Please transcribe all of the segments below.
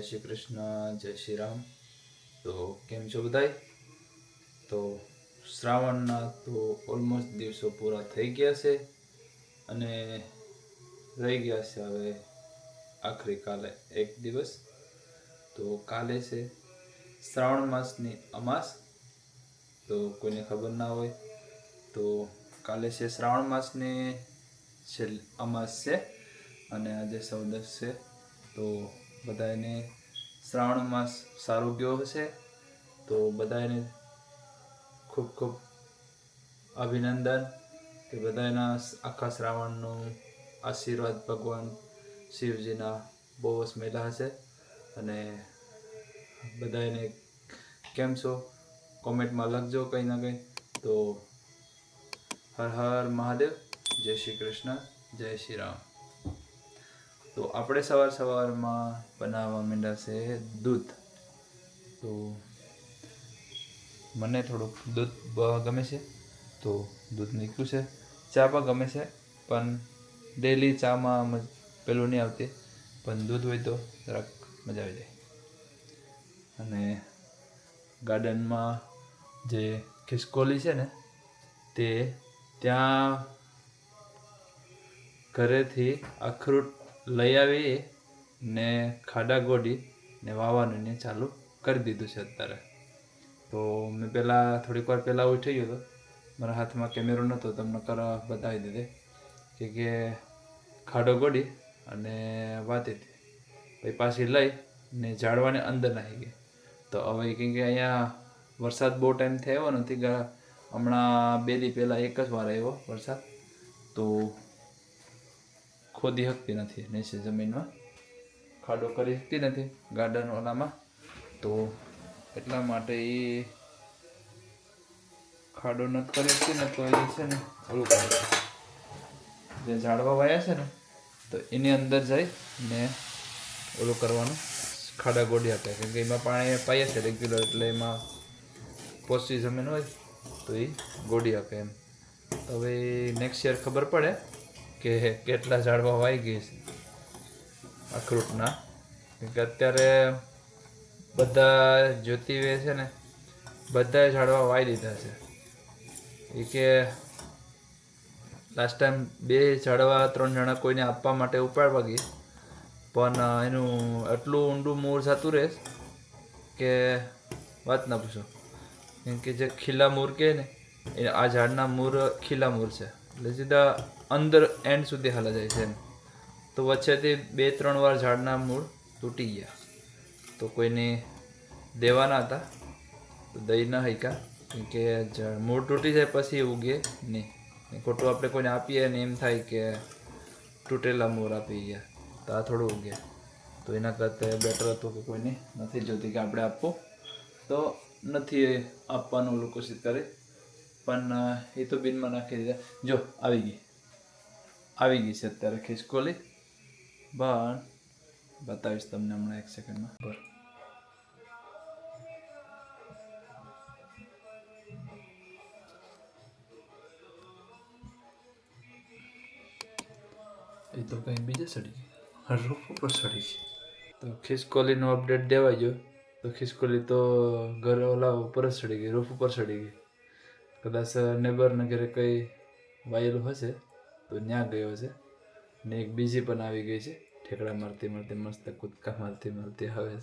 શ્રી કૃષ્ણ, જય શ્રી રામ. તો કેમ છો બધાય? તો શ્રાવણના તો ઓલમોસ્ટ દિવસો પૂરા થઈ ગયા છે અને રહી ગયા છે હવે આખરી કાલે એક દિવસ. તો કાલે છે શ્રાવણ માસની અમાસ. તો કોઈને ખબર ના હોય તો કાલે છે શ્રાવણ માસની અમાસ છે અને આજે 14 છે. તો બધાને શ્રાવણ માસ સારું ગયો હશે. તો બધાને ખૂબ ખૂબ અભિનંદન કે બધાના આખા શ્રાવણનો આશીર્વાદ ભગવાન શિવજીના બહુ જ મળ્યા હશે. અને બધાને કેમ છો કોમેન્ટમાં લખજો કંઈ ના કંઈ. તો હર હર મહાદેવ, જય શ્રી કૃષ્ણ, જય શ્રી રામ. તો આપણે સવારમાં બનાવવા માંડ્યા છે દૂધ. તો મને થોડુંક દૂધ ગમે છે તો દૂધ નીકળ્યું છે. ચા પણ ગમે છે પણ ડેલી ચામાં પેલું નહીં આવતી, પણ દૂધ હોય તો જરાક મજા આવી જાય. અને ગાર્ડનમાં જે ખિસકોલી છે ને તે ત્યાં ઘરેથી અખરોટ લઈ આવી ને ખાડા ગોડી ને વાવવાનું ને ચાલુ કરી દીધું છે અત્યારે. તો મેં થોડીક વાર પહેલાં ઉઠી ગયો હતો, મારા હાથમાં કેમેરો નહોતો, તમને બતાવી દીધે કે ખાડો ગોડી અને વાતી હતી. પછી પાછી લઈ ને ઝાડવાને અંદર નાખી ગઈ. તો હવે કેમ કે અહીંયા વરસાદ બહુ ટાઈમથી આવ્યો નથી, હમણાં 2 દી પહેલાં એક જ વાર આવ્યો વરસાદ. તો ખોદી શકતી નથી નીચે જમીનમાં, ખાડો કરી શકતી નથી ગાર્ડન ઓલામાં. તો એટલા માટે એ ખાડો નથી કરી શકતી ને, તો એ છે ને ઓલું કરે, જે ઝાડવા વાયા છે ને તો એની અંદર જઈ ને ઓલું કરવાનું, ખાડા ગોડી આપે. કેમ કે એમાં પાણી પાઈએ છે રેગ્યુલર, એટલે એમાં પોચી જમીન હોય તો એ ગોડી આપે એમ. હવે નેક્સ્ટ યર ખબર પડે કે કેટલા ઝાડવા વાઈ ગઈ છે અખરોટના. કેમ કે અત્યારે બધા જ્યોતિવે છે ને બધા ઝાડવા વાઈ દીધા છે. એ કે લાસ્ટ ટાઈમ 2 ઝાડવા 3 જણા કોઈને આપવા માટે ઉપાડવા ગઈ, પણ એનું એટલું ઊંડું મૂળ જતું રહે કે વાત ના પૂછો. કેમ કે જે ખીલા મૂળ કહે ને એ આ ઝાડના મૂળ ખીલા મૂળ છે, એટલે સીધા અંદર એન્ડ સુધી હાલા જાય છે એમ. તો વચ્ચેથી 2-3 વાર ઝાડના મૂળ તૂટી ગયા. તો કોઈને દેવાના હતા તો દઈ ન શક્યા, કેમ કે મૂળ તૂટી જાય પછી ઉગે નહીં. ખોટું આપણે કોઈને આપીએ ને એમ થાય કે તૂટેલા મૂળ આપી ગયા તો આ થોડું ઉગે. તો એના કરતાં બેટર હતું કે કોઈને નથી જોતી કે આપણે આપવું તો નથી આપવાનું લોકો કરે. પણ એ તો બિનમાં નાખી દીધા. જો આવી ગઈ છે અત્યારે ખિસકોલી, પણ બતાવીશ તમને હમણાં 1 સેકન્ડમાં. એ તો કંઈ બીજે સડી ગઈ, રૂફ ઉપર સડી ગઈ. તો ખિસકોલીનો અપડેટ દેવાઈ ગયો. તો ખિસકોલી તો ઘર ઓલા ઉપર જ સડી ગઈ, રૂફ ઉપર સડી ગઈ. કદાચ નેબરને ઘરે કંઈ વાયેલું હશે તો ત્યાં ગયો હશે. ને એક બીજી પણ આવી ગઈ છે, ઠેકડા મારતી મારતી મસ્ત કૂદકા મારતી હવે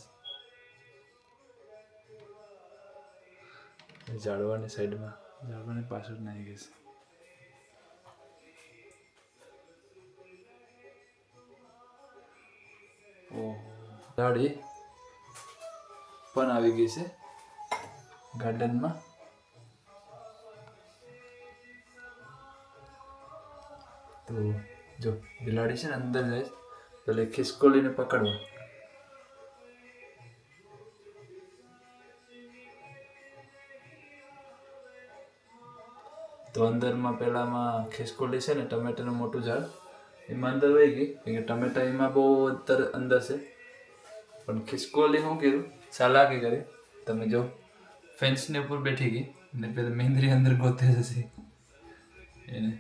ઝાડવાની સાઈડમાં, ઝાડવાની પાછળ જ નાખી ગઈ છે. ગાડી પણ આવી ગઈ છે ગાર્ડનમાં. તો જો બિલાડી છે ને અંદર જાય, એટલે ખિસકોલીને પકડવા. તો અંદરમાં પેલામાં ખિસકોલી છે ને ટમેટાનું મોટું ઝાડ, એમાં અંદર વહી ગઈ. કેમ કે ટમેટા એમાં બહુ અંદર છે. પણ ખિસકોલી શું કર્યું, ચાલાકી કરી. તમે જો ફેન્સની ઉપર બેઠી ગઈ ને પેલા મેંદરી અંદર ગોતે જશે એને.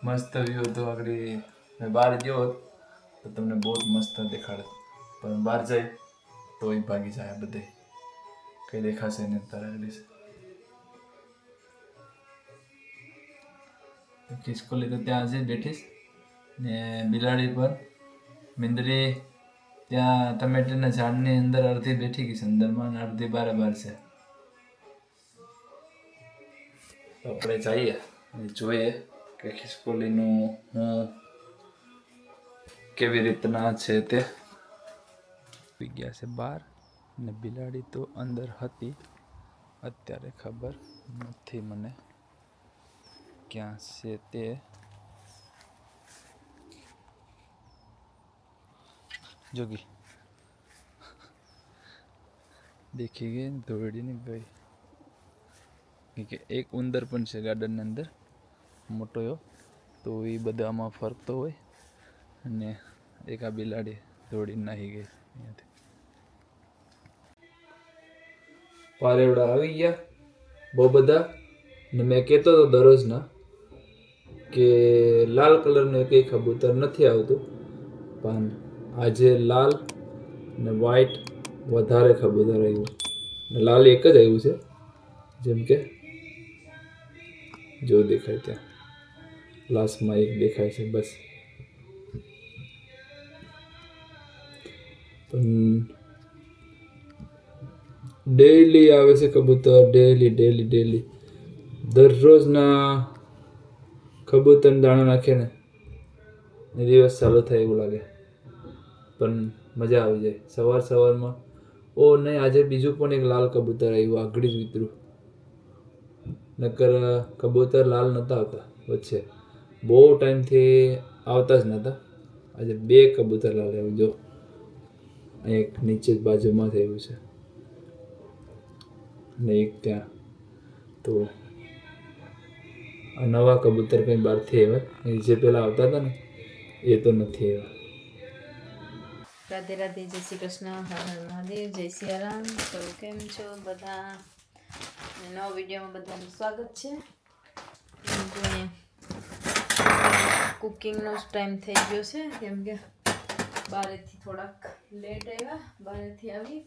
મસ્ત વ્યૂ હતો આગળ મેં બહાર ગયો હોત તો તમને બહુ જ મસ્ત દેખાડે, પણ બહાર જાય તો એ ભાગી જાય બધે, કંઈ દેખાશે ને તારા ખિસકોલી તો ત્યાં હજી બેઠીશ ને બિલાડી પર મિંદરી ત્યાં ટમેટાના ઝાડની અંદર અડધી બેઠી ગઈ છે અંદરમાં અને અડધી બારે છે. તો આપણે જઈએ અને જોઈએ કે ખિસકોલીનું હું કેવી રીતના છે તે. પી ગયા છે બહાર ને બિલાડી તો અંદર હતી, અત્યારે ખબર નથી મને ક્યાં છે તે. જોગી દેખી ગઈ દોડીને ગઈ કે એક ઉંદર પણ છે ગાર્ડનની અંદર મોટો એવો, તો એ બધામાં ફરતો હોય અને એક આ બિલાડી દોડીને નાહી ગઈ અહીંયાથી. પારેવડા આવી ગયા બહુ બધા ને મેં કહેતો હતો દરરોજના કે લાલ કલરનું કંઈ કબૂતર નથી આવતું, પણ આજે લાલ ને વ્હાઈટ વધારે કબૂતર આવ્યું ને લાલ એક જ આવ્યું છે, જેમ કે જો દેખાય ત્યાં લાસ્ટમાં એક દેખાય છે બસ. પણ ડેઈલી આવે છે કબૂતર, ડેઈલી દરરોજના કબૂતર દાણા નાખે ને દિવસ ચાલુ થાય એવું લાગે, પણ મજા આવી જાય સવારમાં. ઓ નહીં, આજે બીજું પણ એક લાલ કબૂતર આવ્યું, આગળ જ વિતરું. નકર કબૂતર લાલ નહોતા આવતા વચ્ચે, બહુ ટાઈમથી આવતા જ નહોતા. આજે 2 કબૂતર લાલ આવ્યું, જો એક નીચે જ બાજુમાં થયું છે ને એક ત્યાં. તો આ નવા કબૂતર કંઈ બહારથી આવ્યા, જે પેલા આવતા હતા ને એ તો નથી આવ્યા. રાધે રાધે, જય શ્રી કૃષ્ણ, હર હર મહાદેવ, જય સિયારામ. તો કેમ છો બધા? નવા વિડીયોમાં બધાનું સ્વાગત છે. કુકિંગનો ટાઈમ થઈ ગયો છે, કેમ કે બહારેથી થોડાક લેટ આવ્યા, બહારેથી આવી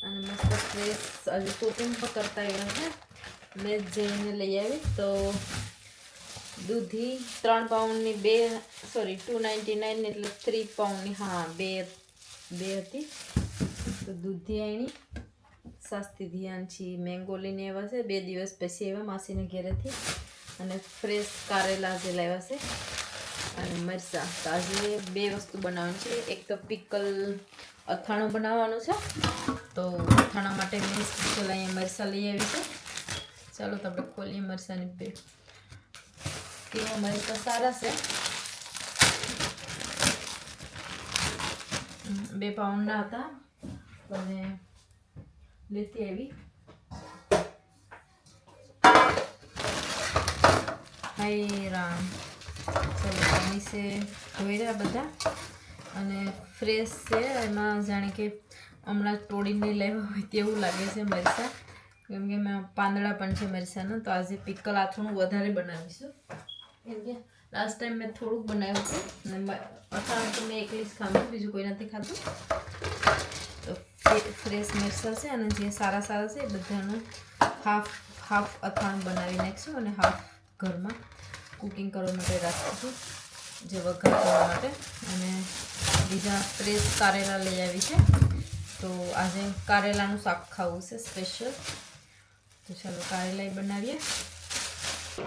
અને મસ્ત ફ્રેશ આજે કુકિંગ પણ કરતા આવ્યા છે. મેં જઈને લઈ આવી તો દૂધી 3 પાઉન્ડની 299 એટલે 3 પાઉન્ડની, હા 2 હતી. તો દૂધી આણી સસ્તી ધ્યાન છે, મેંગો લઈને આવ્યા છે 2 દિવસ પછી આવ્યા માસીને ઘેરેથી, અને ફ્રેશ કારેલા જે લાવ્યા છે અને મરચાં. તો આજે 2 વસ્તુ બનાવવાની છે. એક તો પિકલ અથાણું બનાવવાનું છે, તો અથાણા માટે મેં સ્પેશિયલ અહીંયા મરચાં લઈ આવી છે. ચાલો તો આપણે ખોલીએ મરચાંની પેટ. કેવા મરચાં સારા છે, 2 પાઉન્ડના હતા અને લેતી આવી. હાય રામ. ચાલો પાણી છે ધોઈ રહ્યા બધા અને ફ્રેશ છે, એમાં જાણે કે હમણાં તોડીને લેવા હોય તેવું લાગે છે મરચાં, કેમ કે એમાં પાંદડા પણ છે મરચાંના. તો આજે પિકલ અથાણું વધારે બનાવીશું, કેમ કે લાસ્ટ ટાઈમ મેં થોડુંક બનાવ્યું હતું અને અથાણું તો મેં એકલી જ ખાધું, બીજું કોઈ નથી ખાતું. તો ફ્રેશ મરચાં છે અને જે સારા છે એ બધાનું હાફ અથાણું બનાવી નાખીશું અને હાફ ઘરમાં કુકિંગ કરવા માટે રાખીશું, જે વઘાર કરવા માટે. અને બીજા ફ્રેશ કારેલા લઈ આવી છે, તો આજે કારેલાનું શાક ખાવું છે સ્પેશિયલ. તો ચાલો કારેલા બનાવીએ.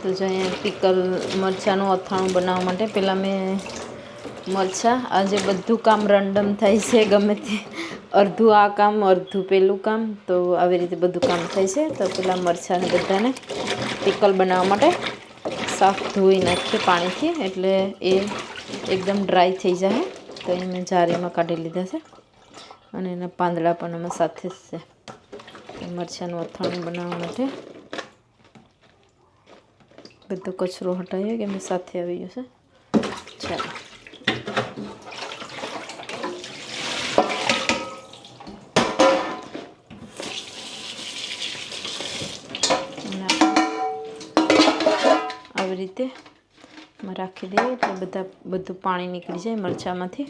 તો જો અહીંયા પિકલ મરચાંનું અથાણું બનાવવા માટે પહેલાં મેં મરચાં, આજે બધું કામ રેન્ડમ થાય છે, ગમે તે અડધું આ કામ અડધું પેલું કામ, તો આવી રીતે બધું કામ થાય છે. તો પેલા મરચાંને બધાને પિકલ બનાવવા માટે સાફ ધોઈ નાખીએ પાણીથી, એટલે એ એકદમ ડ્રાય થઈ જાય. તો એ મેં જારીમાં કાઢી લીધા છે અને એના પાંદડા પણ અમે સાથે જ છે. મરચાંનું અથાણું બનાવવા માટે બધો કચરો હટાવીએ કે મેં સાથે આવી ગયો છે. ચાલો આવી રીતે રાખી નાખી દઈએ એટલે બધું પાણી નીકળી જાય મરચાંમાંથી.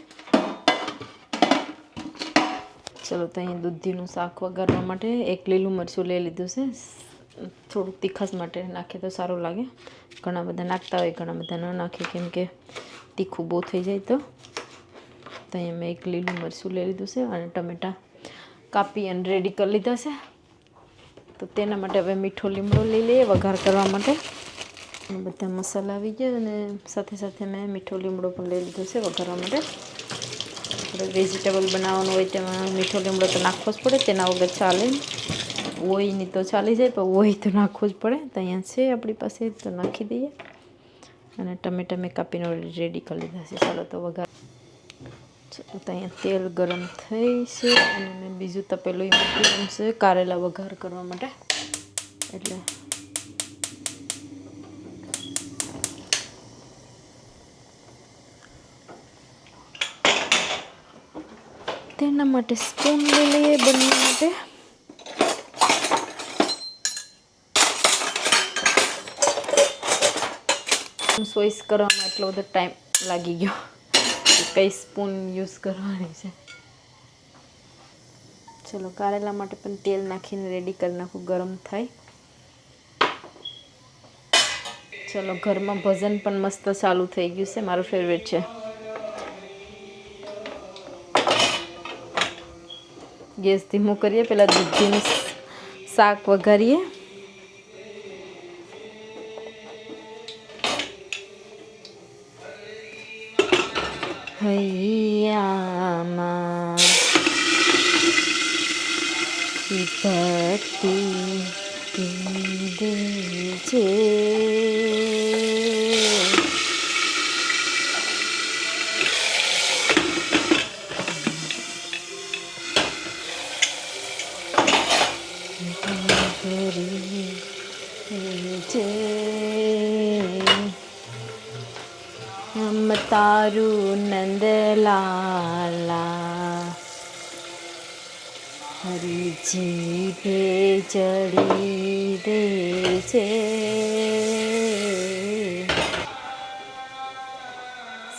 ચલો તો અહીં દૂધીનું શાક વઘારવા માટે એક લીલું મરચું લઈ લીધું છે. થોડુંક તીખાસ માટે નાખીએ તો સારું લાગે. ઘણા બધા નાખતા હોય, ઘણા બધા ન નાખે, કેમ કે તીખું બહુ થઈ જાય. તો અહીંયા મેં એક લીલું મરચું લઈ લીધું છે અને ટમેટાં કાપી અને રેડી કરી લીધા છે. તો તેના માટે હવે મીઠો લીમડો લઈ લઈએ વઘાર કરવા માટે. બધા મસાલા આવી ગયા અને સાથે સાથે મેં મીઠો લીમડો પણ લઈ લીધો છે વઘારવા માટે. આપણે વેજીટેબલ બનાવવાનું હોય તેમાં મીઠો લીમડો તો નાખવો જ પડે, તેના વગર ચાલે. હોય નહીં તો ચાલી જાય, પણ હોય તો નાખવું જ પડે. તો અહીંયા છે આપણી પાસે, તો નાખી દઈએ. અને ટમેટા મેં કાપીને રેડી કરી લીધા છે. ચાલો તો વઘાર. ચાલો તો અહીંયા તેલ ગરમ થઈ છે અને મેં બીજું તપેલું મૂકી છે કારેલા વઘાર કરવા માટે. એટલે તેના માટે સ્પૂન લઈ લઈએ બંને માટે. ચોઈસ કરવામાં એટલો બધો ટાઈમ લાગી ગયો કે કઈ સ્પૂન યુઝ કરવાની છે. ચલો કારેલા માટે પણ તેલ નાખીને રેડી કરી નાખું, ગરમ થાય. ચલો ઘરમાં ભજન પણ મસ્ત ચાલુ થઈ ગયું છે, મારું ફેવરેટ છે. ગેસ ધીમો કરીએ, પહેલાં દૂધીનું શાક વઘારીએ. હૈયામાં ભક્તિ દે છે. હમ તારું નંદલાલા હરીજી ભે ચડી દે છે.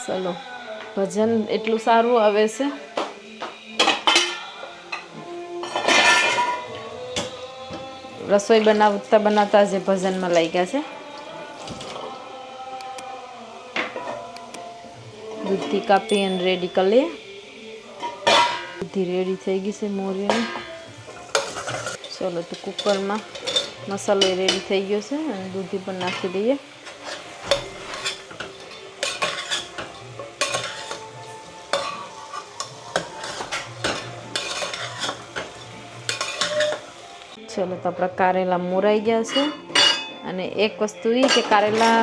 ચલો ભજન એટલું સારું આવે છે. રસોઈ બનાવતા જે ભજનમાં લાગ્યા છે. દૂધી કાપી અને રેડી કરી લઈએ. દૂધી રેડી થઈ ગઈ છે મોરીની. ચલો તો કુકરમાં મસાલો રેડી થઈ ગયો છે અને દૂધી પણ નાખી દઈએ. ચલો તો આપણા કારેલા મોરાઈ ગયા છે. અને એક વસ્તુ એ કે કારેલા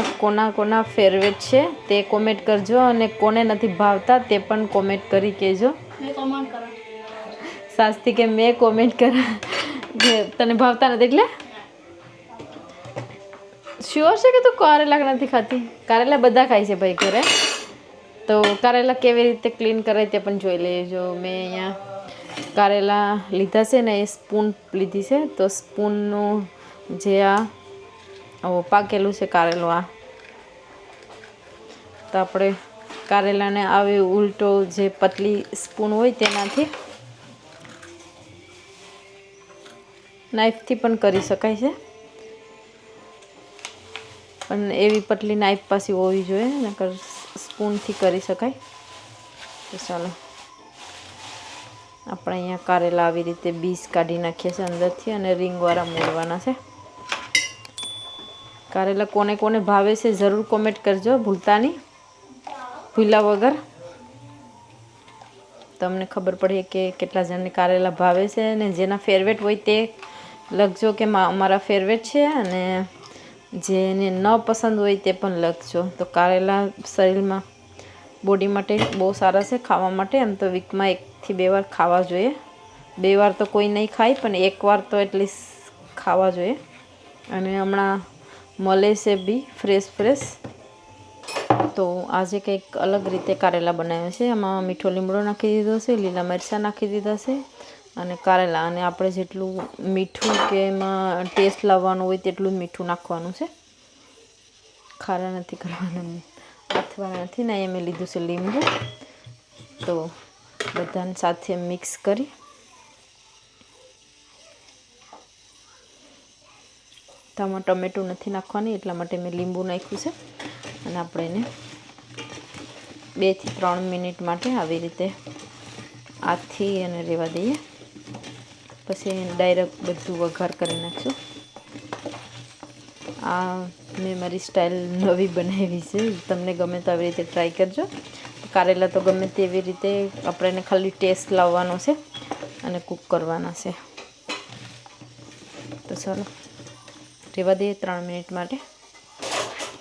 કોના ફેવરેટ છે તે કોમેન્ટ કરજો, અને કોને નથી ભાવતા તે પણ કોમેન્ટ કરી કહેજો. સાચથી કે મેં કોમેન્ટ કરા કે તને ભાવતા નથી, એટલે શ્યોર છે કે તું કારેલા નથી ખાતી? કારેલા બધા ખાય છે ભાઈ ઘરે. તો કારેલા કેવી રીતે ક્લીન કરાય તે પણ જોઈ લેજો. મેં અહીંયા કારેલા લીધા છે ને, એ સ્પૂન લીધી છે. તો સ્પૂનનું જે આ પાકેલું છે કારેલું, આ તો આપણે કારેલાને આવી ઉલટો જે પતલી સ્પૂન હોય તેનાથી, નાઈફથી પણ કરી શકાય છે, પણ એવી પતલી નાઈફ પાછી હોવી જોઈએ, નકર સ્પૂનથી કરી શકાય. તો ચાલો આપણે અહીંયા કારેલા આવી રીતે બીજ કાઢી નાખીએ છીએ અંદરથી અને રીંગવાળા મોરવાના છે. કારેલા કોને કોને ભાવે છે જરૂર કોમેન્ટ કરજો, ભૂલતા નહીં, ભૂલ્યા વગર. તમને ખબર પડે કે કેટલા જણને કારેલા ભાવે છે, અને જેના ફેવરેટ હોય તે લખજો કે અમારા ફેવરેટ છે, અને જેને ન પસંદ હોય તે પણ લખજો. તો કારેલા શરીરમાં બોડી માટે બહુ સારા છે ખાવા માટે. એમ તો વીકમાં 1 થી 2 વાર ખાવા જોઈએ. 2 વાર તો કોઈ નહીં ખાય, પણ 1 વાર તો એટલીસ્ટ ખાવા જોઈએ. અને હમણાં મળે છે બી ફ્રેશ. તો આજે કંઈક અલગ રીતે કારેલા બનાવ્યા છે. એમાં મીઠો લીમડો નાખી દીધો છે, લીલા મરચાં નાખી દીધા છે, અને કારેલા. અને આપણે જેટલું મીઠું કે એમાં ટેસ્ટ લાવવાનું હોય તેટલું મીઠું નાખવાનું છે, ખારા નથી કરવાના. નાખવાના નથી ને અહીંયા મેં લીધું છે લીંબુ. તો બધાને સાથે મિક્સ કરી આમાં ટમેટું નથી નાખવાની એટલા માટે મેં લીંબુ નાખ્યું છે. અને આપણે એને 2 થી 3 મિનિટ માટે આવી રીતે આથી અને રહેવા દઈએ. પછી ડાયરેક્ટ બધું વઘાર કરી નાખશું. આ મેં મારી સ્ટાઇલ નવી બનાવી છે. તમને ગમે તો આવી રીતે ટ્રાય કરજો. કારેલા તો ગમે તેવી રીતે આપણે એને ખાલી ટેસ્ટ લાવવાનો છે અને કૂક કરવાના છે. તો ચાલો રહેવા દઈએ 3 મિનિટ માટે.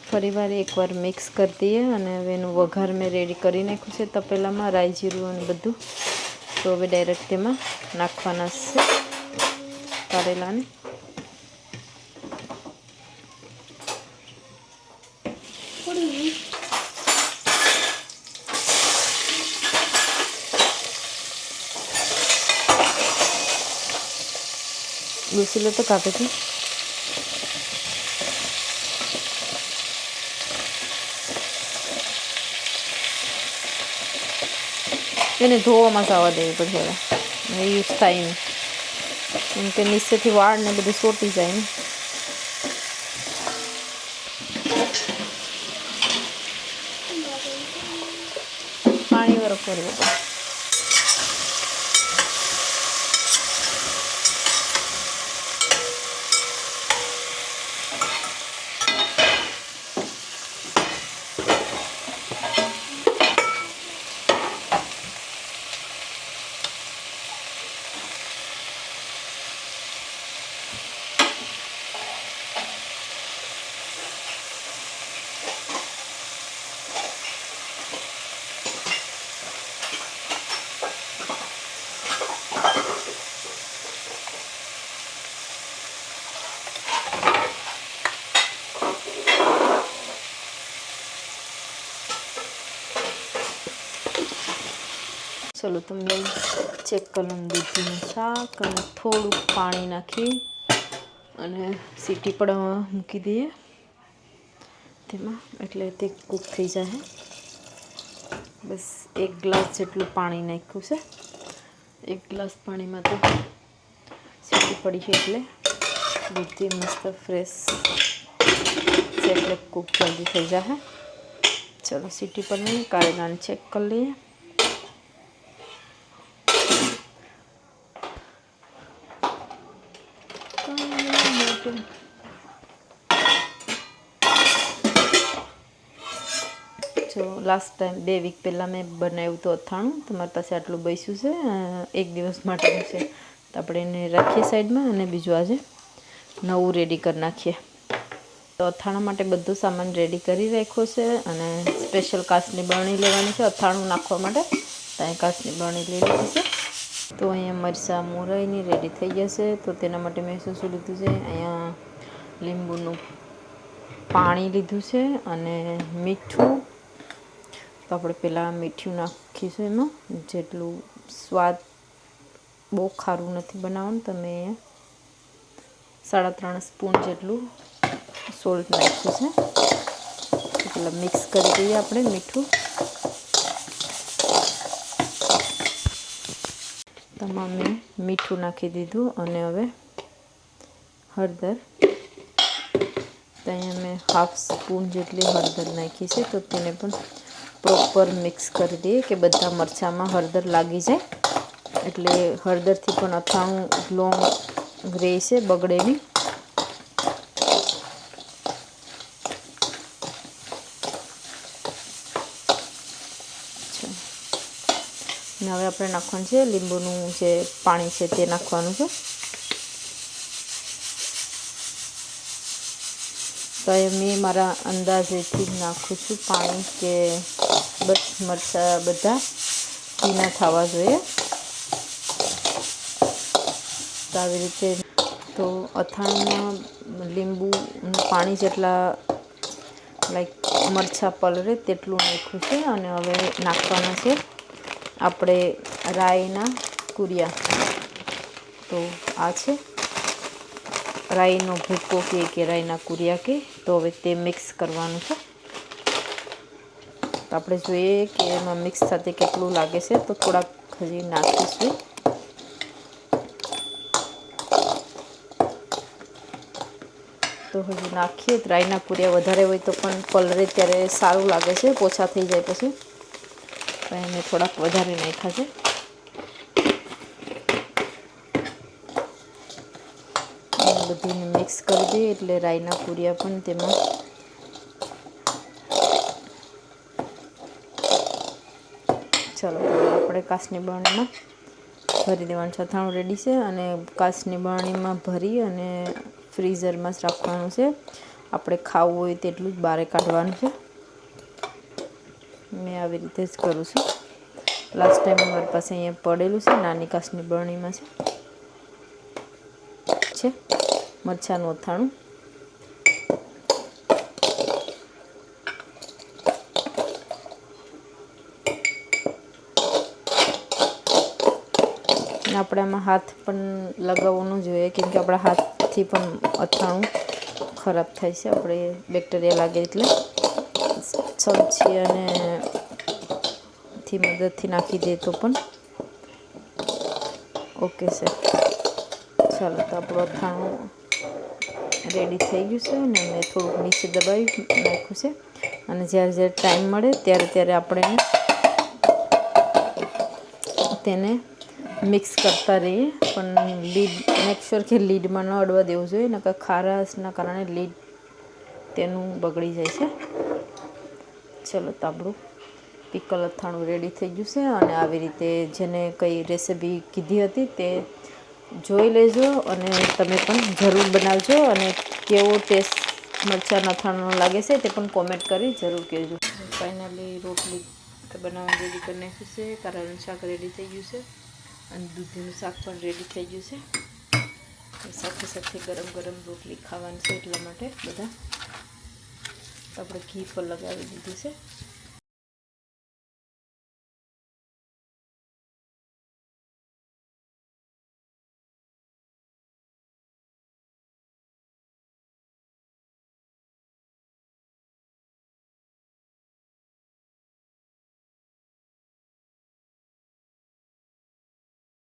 ફરીવાર એકવાર મિક્સ કરી દઈએ અને હવે એનું વઘાર મેં રેડી કરી નાખ્યું છે તપેલામાં, રાઈ જીરું અને બધું. તો હવે ડાયરેક્ટ તેમાં નાખવાના છે કારેલાને. दूसरी लो तो काटे थे એને ધોવામાં જવા દેવી પડશે. યુઝ થાય ને કેમ કે નીચેથી વાળ ને બધું સોટી જાય ને. પાણી વાળો કરવો પડે. ચલો તો મેં ચેક કરી દીધું શાક અને થોડુંક પાણી નાખી અને સીટી પડવા મૂકી દઈએ તેમાં, એટલે તે કૂક થઈ જાય. બસ 1 ગ્લાસ જેટલું પાણી નાખ્યું છે. 1 ગ્લાસ પાણીમાં તો સીટી પડી છે એટલે દૂધથી મસ્ત ફ્રેશ છે એટલે કૂક જલ્દી થઈ જાય. ચલો સીટી પડને કારેલાને ચેક કરી લઈએ. જો લાસ્ટ ટાઈમ 2 વીક પહેલાં મેં બનાવ્યું હતું અથાણું. તમારી પાસે આટલું બચ્યું છે 1 દિવસ માટેનું છે. તો આપણે એને રાખીએ સાઈડમાં અને બીજું આજે નવું રેડી કરી નાખીએ. તો અથાણા માટે બધો સામાન રેડી કરી રાખ્યો છે અને સ્પેશિયલ કાચની બરણી લેવાની છે અથાણું નાખવા માટે. ત્યાં કાચની બરણી લઈ લીધી છે. તો અહીંયા મરચાં મોરાઈની રેડી થઈ જશે. તો તેના માટે મેં શું લીધું છે, અહીંયા લીંબુનું પાણી લીધું છે અને મીઠું. તો આપણે પહેલાં મીઠું નાખીશું એમાં, જેટલું સ્વાદ બહુ ખારું નથી બનાવવાનું. તમે 3.5 સ્પૂન જેટલું સોલ્ટ નાખ્યું છે. પહેલાં મિક્સ કરી દઈએ આપણે મીઠું. તમામ મેં મીઠું નાખી દીધું અને હવે હળદર. તો અહીંયા મેં 1/2 સ્પૂન જેટલી હળદર નાખી છે. તો તેને પણ પ્રોપર મિક્સ કરી દઈએ કે બધા મરચાંમાં હળદર લાગી જાય. એટલે હળદરથી પણ અથાણું લોંગ રહે છે, બગડે નહીં. ને હવે આપણે નાખવાનું છે લીંબુનું જે પાણી છે તે નાખવાનું છે. તો એ મેં મારા અંદાજેથી જ નાખું છું પાણી, કે બસ મરચાં બધા ભીના થવા જોઈએ. તો આવી રીતે તો અથાણામાં લીંબુનું પાણી જેટલા લાઈક મરચાં પલળે તેટલું નાખ્યું છે. અને હવે નાખવાના છે આપણે રાઈના કુરિયા. તો આ છે રાઈનો ભૂકો કે રાઈના કુરિયા કે. તો હવે તે મિક્સ કરવાનું છે. તો આપણે જોઈએ કે એમાં મિક્સ થતી કેટલું લાગે છે, તો થોડાક હજી નાખીશું. તો હજી નાખીએ. રાઈના પૂરિયા વધારે હોય તો પણ કલરે ત્યારે સારું લાગે છે, પોછા થઈ જાય પછી. તો એને થોડાક વધારે નાખ્યા છે. બધીને મિક્સ કરી દઈએ એટલે રાઈના પૂરિયા પણ તેમાં ચાલો આપણે કાચની બરણીમાં ભરી દેવાનું છે. અથાણું રેડી છે અને કાચની બરણીમાં ભરી અને ફ્રીઝરમાં જ રાખવાનું છે. આપણે ખાવું હોય તેટલું જ બહાર કાઢવાનું છે. મેં આવી રીતે જ કરું છું. લાસ્ટ ટાઈમ મારી પાસે અહીંયા પડેલું છે, નાની કાચની બરણીમાં છે મરચાંનું અથાણું. આપણે આમાં હાથ પણ લગાવવો ન જોઈએ, કેમ કે આપણા હાથથી પણ અથાણું ખરાબ થાય છે. આપણે બેક્ટેરિયા લાગે એટલે ચમચી અને મદદથી નાખી દે તો પણ ઓકે છે. ચાલો તો આપણું અથાણું રેડી થઈ ગયું છે અને મેં થોડુંક નીચે દબાવી નાખ્યું છે. અને જ્યારે ટાઈમ મળે ત્યારે આપણે તેને મિક્સ કરતા રહીએ, પણ લીડ મેક શ્યોર કે લીડમાં ન અડવા દેવું જોઈએ, નકર ખારાશના કારણે લીડ તેનું બગડી જાય છે. ચલો તો આપણું પિકલ અથાણું રેડી થઈ ગયું છે. અને આવી રીતે જેને કઈ રેસીપી કીધી હતી તે જોઈ લેજો અને તમે પણ જરૂર બનાવજો. અને કેવો ટેસ્ટ મરચાં અથાણું લાગે છે તે પણ કોમેન્ટ કરી જરૂર કહેજો. ફાઇનલી રોટલી બનાવવાનું રેડી કરી નાખ્યું છે. કારેલાનું શાક રેડી થઈ ગયું છે અને દૂધીનું શાક પણ રેડી થઈ ગયું છે. સાથે સાથે ગરમ ગરમ રોટલી ખાવાની છે, એટલા માટે બધા આપણે ઘી પર લગાવી દીધું છે.